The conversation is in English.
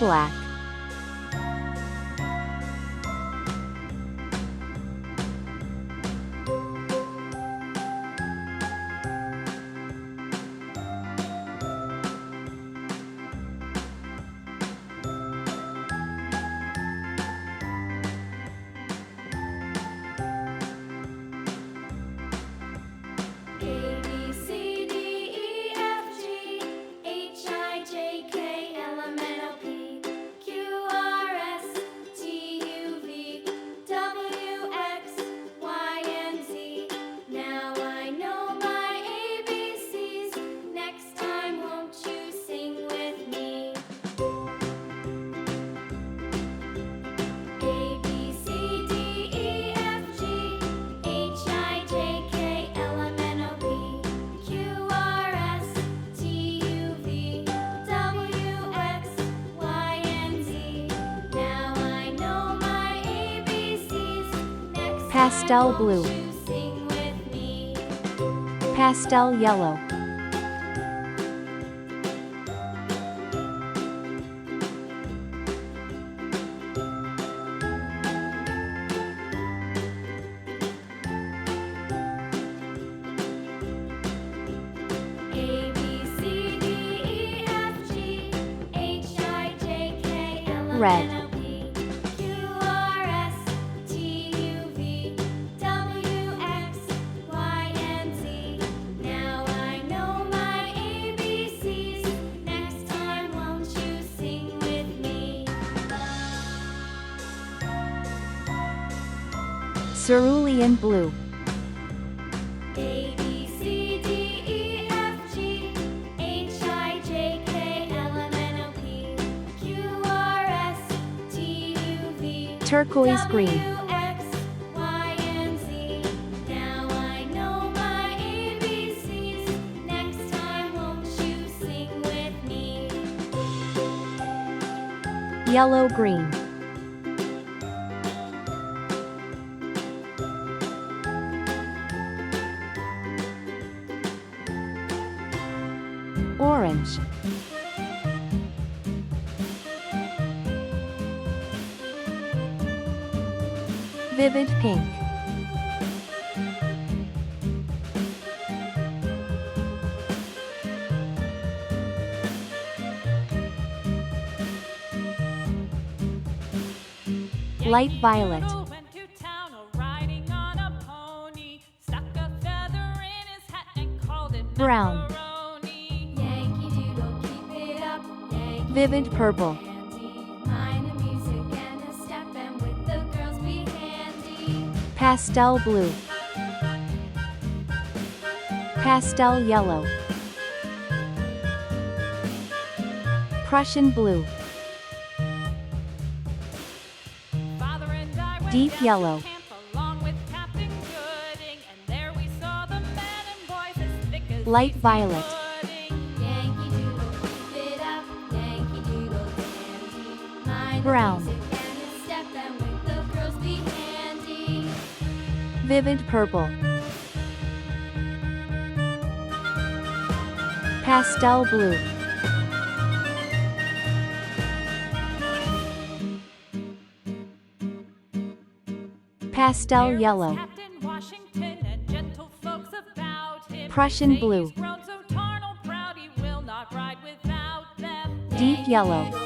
black. Pastel blue. Pastel yellow. Red. Cerulean blue. A, B, C, D, E, F, G, H, I, J, K, L, M, N, O, P, Q, R, S, T, U, V, Turquoise green. W, X, Y, and Z. Now I know my ABCs. Next time, won't you sing with me? Yellow green. Orange. Vivid pink. Light violet. Brown. Vivid purple. Pastel blue. Pastel yellow. Prussian blue. Deep yellow. Light violet. Brown. Vivid purple. Pastel blue. Pastel yellow. Prussian blue. Deep yellow.